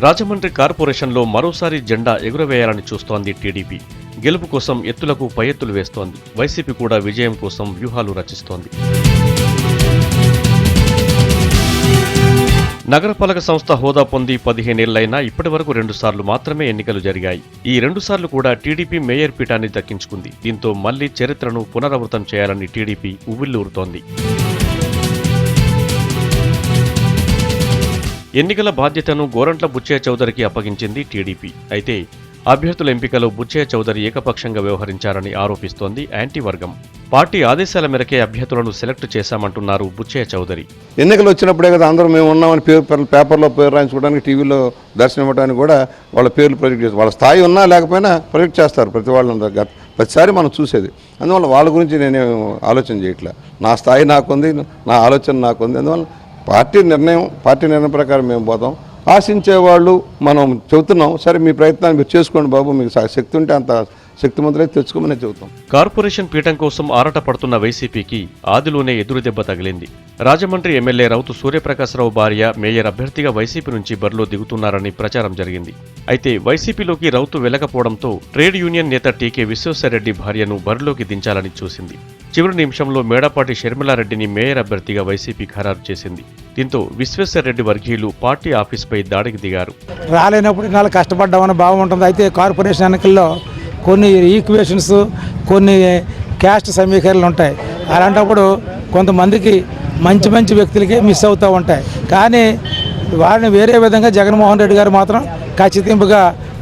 రాజమండ్రి కార్పొరేషన్లో మరోసారి జెండా ఎగురవేయాలని చూస్తోంది టీడీపీ. గెలుపు కోసం ఎత్తులకు పై ఎత్తులు వేస్తోంది. వైసీపీ కూడా విజయం కోసం వ్యూహాలు రచిస్తోంది. నగరపాలక సంస్థ హోదా పొంది 15 ఏళ్లైనా ఇప్పటివరకు 2 సార్లు మాత్రమే ఎన్నికలు జరిగాయి. ఈ 2 సార్లు కూడా టీడీపీ మేయర్ పీఠాన్ని దక్కించుకుంది. దీంతో మళ్లీ చరిత్రను పునరావృతం చేయాలని టీడీపీ ఉవ్విళ్లూరుతోంది. ఎన్నికల బాధ్యతను గోరంట్ల బుచ్చయ్య చౌదరికి అప్పగించింది టీడీపీ. అయితే అభ్యర్థుల ఎంపికలో బుచ్చయ్య చౌదరి ఏకపక్షంగా వ్యవహరించారని ఆరోపిస్తోంది యాంటీ వర్గం. పార్టీ ఆదేశాల మేరకే అభ్యర్థులను సెలెక్ట్ చేశామంటున్నారు బుచ్చయ్య చౌదరి. ఎన్నికలు వచ్చినప్పుడే కదా అందరూ మేము ఉన్నామని పేపర్లో పేరు రాయించుకోవడానికి, టీవీలో దర్శనం ఇవ్వడానికి కూడా వాళ్ళ పేర్లు ప్రొజెక్ట్ చేస్తారు. వాళ్ళ స్థాయి ఉన్నా లేకపోయినా ప్రొజెక్ట్ చేస్తారు ప్రతి వాళ్ళ ప్రతిసారి మనం చూసేది. అందువల్ల వాళ్ళ గురించి నేనే ఆలోచన చేయట్లే. నా స్థాయి నాకుంది, నా ఆలోచన నాకుంది. అందువల్ల పార్టీ నిర్ణయం ప్రకారం మేము పోతాం. ఆశించేవాళ్ళు మనం చెబుతున్నాం, సరే మీ ప్రయత్నాన్ని మీరు చేసుకోండి బాబు, మీకు శక్తి ఉంటే అంత శక్తిమంతులైతే తెచ్చుకోమని చెబుతాం. కార్పొరేషన్ పీఠం కోసం ఆరాట పడుతున్న వైసీపీకి ఆదిలోనే ఎదురుదెబ్బ తగిలింది. రాజమండ్రి ఎమ్మెల్యే రౌతు సూర్యప్రకాశరావు భార్య మేయర్ అభ్యర్థిగా వైసీపీ నుంచి బరిలో దిగుతున్నారని ప్రచారం జరిగింది. అయితే వైసీపీలోకి రౌతు వెళ్లకపోవడంతో ట్రేడ్ యూనియన్ నేత టీకే విశ్వేశ్వరరెడ్డి భార్యను బరిలోకి దించాలని చూసింది. చివరి నిమిషంలో మేడపాటి షర్మిలారెడ్డిని మేయర్ అభ్యర్థిగా వైసీపీ ఖరారు చేసింది. దీంతో విశ్వేశ్వరరెడ్డి వర్గీయులు పార్టీ ఆఫీస్పై దాడికి దిగారు. రాలేనప్పుడు నాలుగు కష్టపడ్డామని భావం ఉంటుంది. అయితే కార్పొరేషన్ ఎన్నికల్లో కొన్ని ఈక్వేషన్స్, కొన్ని క్యాస్ట్ సమీకరణలు ఉంటాయి. అలాంటప్పుడు కొంతమందికి మంచి వ్యక్తులకే మిస్ అవుతూ ఉంటాయి. కానీ వారిని వేరే విధంగా జగన్మోహన్ రెడ్డి గారు మాత్రం ఖచ్చితంగా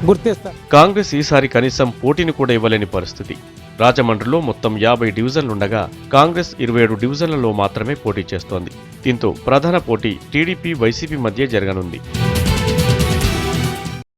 గుర్తిస్తారు. కాంగ్రెస్ ఈసారి కనీసం పోటీని కూడా ఇవ్వలేని పరిస్థితి. రాజమండ్రిలో మొత్తం 50 డివిజన్లుండగా కాంగ్రెస్ 27 డివిజన్లలో మాత్రమే పోటీ చేస్తోంది. దీంతో ప్రధాన పోటీ టీడీపీ వైసీపీ మధ్య జరగనుంది.